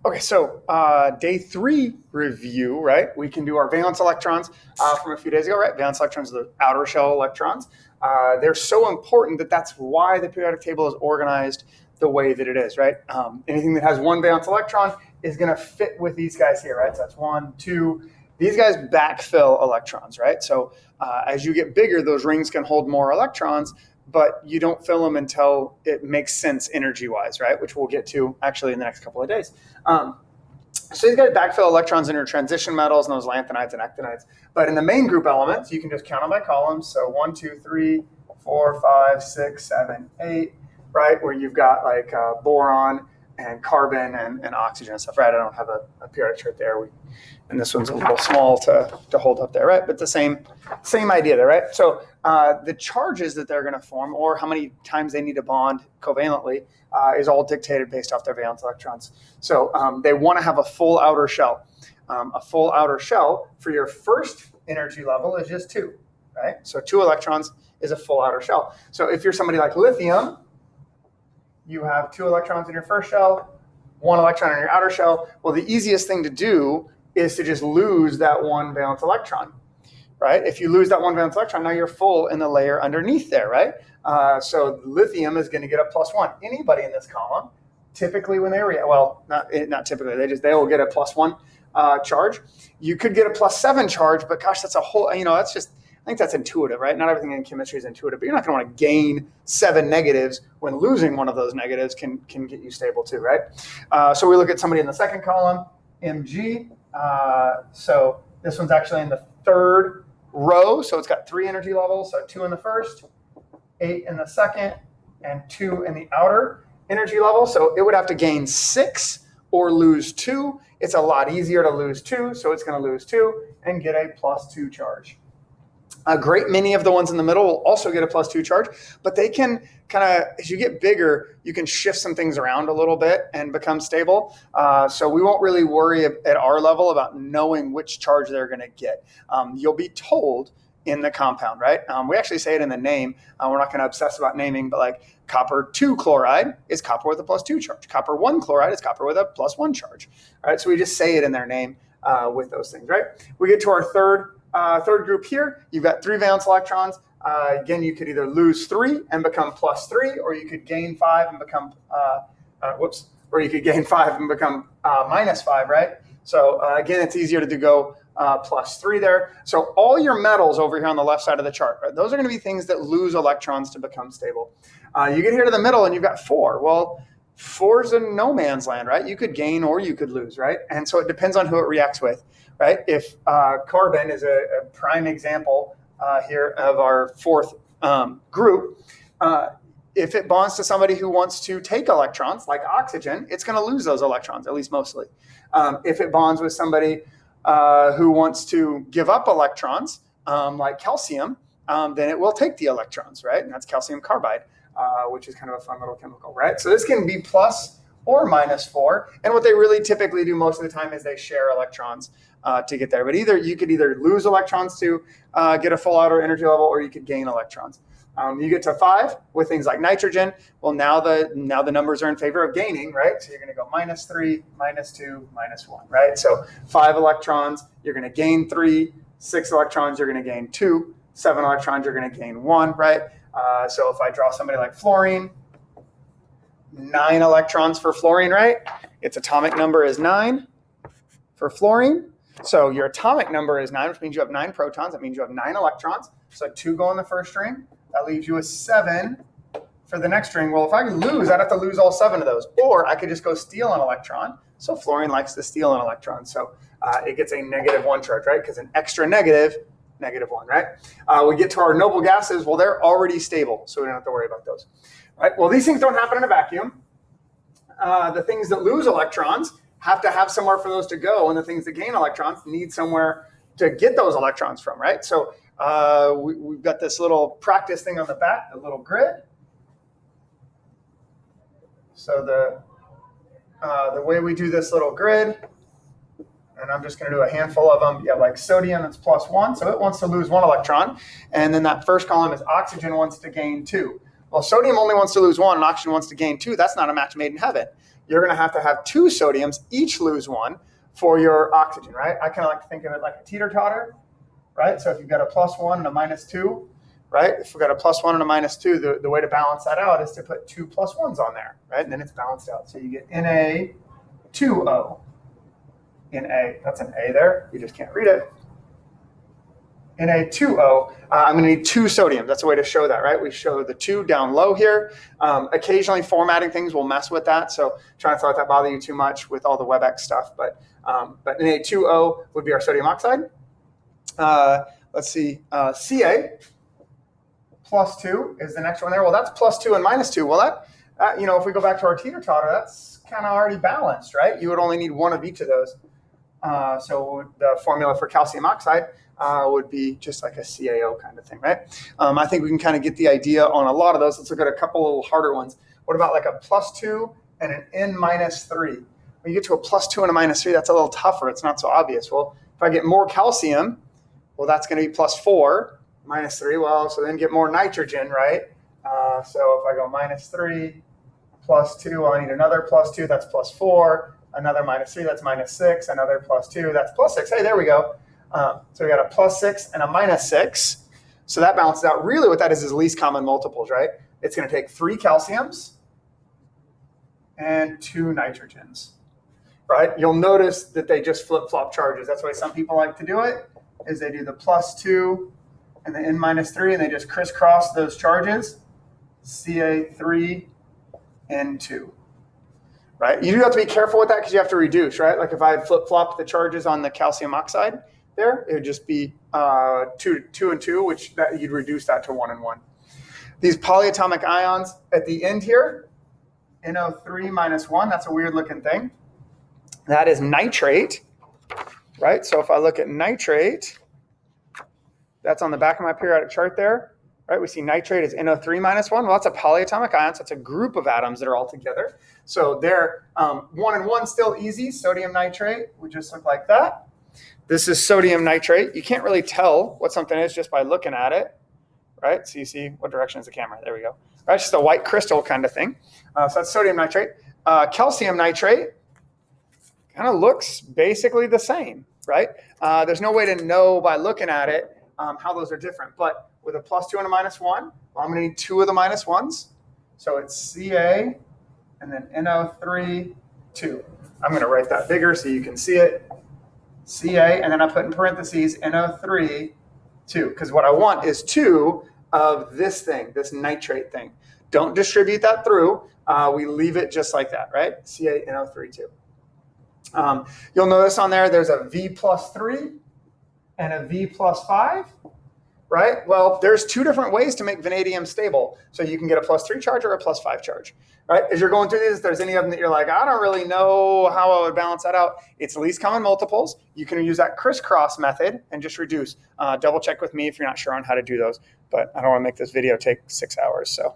Okay, so day 3 review, right? We can do our valence electrons from a few days ago, right? Valence electrons are the outer shell electrons. They're so important that's why the periodic table is organized the way that it is, right? Anything that has one valence electron is going to fit with these guys here, right? So that's 1, 2. These guys backfill electrons, right? So as you get bigger, those rings can hold more electrons, but you don't fill them until it makes sense energy-wise, right? Which we'll get to actually in the next couple of days. So these guys backfill electrons in your transition metals and those lanthanides and actinides. But in the main group elements, you can just count them by columns. So 1, 2, 3, 4, 5, 6, 7, 8, right? Where you've got like boron and carbon and oxygen and stuff, right? I don't have a periodic chart there. And this one's a little small to hold up there, right? But the same idea there, right? So the charges that they're going to form, or how many times they need to bond covalently, is all dictated based off their valence electrons. So they want to have a full outer shell. A full outer shell for your first energy level is just 2, right? So 2 electrons is a full outer shell. So if you're somebody like lithium, you have 2 electrons in your first shell, 1 electron in your outer shell. Well, the easiest thing to do is to just lose that 1 valence electron, right? If you lose that 1 valence electron, now you're full in the layer underneath there, right? So lithium is going to get a +1. Anybody in this column, typically when they react, well, not typically, they will get a +1 charge. You could get a +7 charge, but gosh, that's a whole, that's just, I think that's intuitive, right? Not everything in chemistry is intuitive, but you're not going to want to gain 7 negatives when losing one of those negatives can get you stable too, right? So we look at somebody in the second column, Mg. So this one's actually in the third row. So it's got 3 energy levels. So 2 in the first, 8 in the second, and 2 in the outer energy level. So it would have to gain 6 or lose 2. It's a lot easier to lose 2. So it's going to lose 2 and get a +2 charge. A great many of the ones in the middle will also get a +2 charge, but they can kind of, as you get bigger, you can shift some things around a little bit and become stable. So we won't really worry at our level about knowing which charge they're going to get. You'll be told in the compound, right? We actually say it in the name. We're not going to obsess about naming, but like copper 2 chloride is copper with a +2 charge. Copper 1 chloride is copper with a +1 charge. All right, so we just say it in their name with those things, right? We get to our third group here. You've got 3 valence electrons. Again, you could either lose 3 and become +3, or you could gain 5 and become or you could gain 5 and become -5, right? So again, it's easier to go +3 there. So all your metals over here on the left side of the chart, right? Those are going to be things that lose electrons to become stable. You get here to the middle and you've got 4. Well, 4's in no man's land, right? You could gain or you could lose, right? And so it depends on who it reacts with, right? If carbon is a prime example here of our 4th group, if it bonds to somebody who wants to take electrons, like oxygen, it's going to lose those electrons, at least mostly. If it bonds with somebody who wants to give up electrons, like calcium, then it will take the electrons, right? And that's calcium carbide. Which is kind of a fun little chemical, right? So this can be plus or -4. And what they really typically do most of the time is they share electrons to get there. But you could either lose electrons to get a full outer energy level, or you could gain electrons. You get to 5 with things like nitrogen. Well, now the numbers are in favor of gaining, right? So you're going to go -3, -2, -1, right? So 5 electrons, you're going to gain 3. 6 electrons, you're going to gain 2. 7 electrons, you're going to gain 1, right? So if I draw somebody like fluorine, 9 electrons for fluorine, right? Its atomic number is 9 for fluorine. So your atomic number is 9, which means you have 9 protons. That means you have 9 electrons. So 2 go in the first string. That leaves you with 7 for the next string. Well, if I could lose, I'd have to lose all 7 of those. Or I could just go steal an electron. So fluorine likes to steal an electron. So it gets a -1 charge, right? Because an extra negative, -1, right? We get to our noble gases. Well, they're already stable, so we don't have to worry about those. Right? Well, these things don't happen in a vacuum. The things that lose electrons have to have somewhere for those to go, and the things that gain electrons need somewhere to get those electrons from, right? So we've got this little practice thing on the back, a little grid. So the way we do this little grid, and I'm just going to do a handful of them. You have like sodium, that's +1, so it wants to lose 1 electron. And then that first column is oxygen wants to gain 2. Well, sodium only wants to lose 1 and oxygen wants to gain 2. That's not a match made in heaven. you're going to have 2 sodiums, each lose 1 for your oxygen, right? I kind of like to think of it like a teeter-totter, right? So if you've got a +1 and a -2, right? If we've got a +1 and a -2, the way to balance that out is to put 2 +1s on there, right? And then it's balanced out. So you get Na2O. Na, that's an A there. You just can't read it. Na2O, I'm going to need 2 sodium. That's a way to show that, right? We show the 2 down low here. Occasionally formatting things will mess with that, so try not to let that bother you too much with all the WebEx stuff. But Na2O would be our sodium oxide. Let's see, Ca +2 is the next one there. Well, that's +2 and -2. Well, that if we go back to our teeter-totter, that's kind of already balanced, right? You would only need 1 of each of those. So the formula for calcium oxide would be just like a CaO kind of thing, right? I think we can kind of get the idea on a lot of those. Let's look at a couple little harder ones. What about like a +2 and an N-3? When you get to a +2 and a -3, that's a little tougher. It's not so obvious. Well, if I get more calcium, well, that's going to be +4, -3. Well, so then get more nitrogen, right? So if I go -3, +2, well, I need another +2, that's +4. Another -3, that's -6. Another +2, that's +6. Hey, there we go. So we got a +6 and a -6. So that balances out. Really what that is least common multiples, right? It's going to take 3 calciums and 2 nitrogens, right? You'll notice that they just flip-flop charges. That's why some people like to do it, is they do the +2 and the N-3, and they just crisscross those charges, Ca3, N2. Right? You do have to be careful with that because you have to reduce, right? Like if I had flip-flopped the charges on the calcium oxide there, it would just be 2 and 2, which you'd reduce that to 1 and 1. These polyatomic ions at the end here, NO3 -1, that's a weird looking thing. That is nitrate, right? So if I look at nitrate, that's on the back of my periodic chart there. Right, we see nitrate is NO3 -1. Well, that's a polyatomic ion, so it's a group of atoms that are all together. So they're 1 and 1 still easy. Sodium nitrate would just look like that. This is sodium nitrate. You can't really tell what something is just by looking at it, right? So you see, what direction is the camera? There we go. Right, it's just a white crystal kind of thing. So that's sodium nitrate. Calcium nitrate kind of looks basically the same, right? There's no way to know by looking at it how those are different, but with a +2 and a -1, well, I'm going to need 2 of the -1s. So it's Ca and then NO3, 2. I'm going to write that bigger so you can see it. Ca, and then I put in parentheses NO3, 2. Because what I want is 2 of this thing, this nitrate thing. Don't distribute that through. We leave it just like that, right? CaNO3, 2. You'll notice on there, there's a V+3 and a V+5. Right? Well, there's 2 different ways to make vanadium stable. So you can get a +3 charge or a +5 charge. Right? As you're going through these, if there's any of them that you're like, I don't really know how I would balance that out. It's least common multiples. You can use that crisscross method and just reduce. Double check with me if you're not sure on how to do those. But I don't want to make this video take 6 hours. So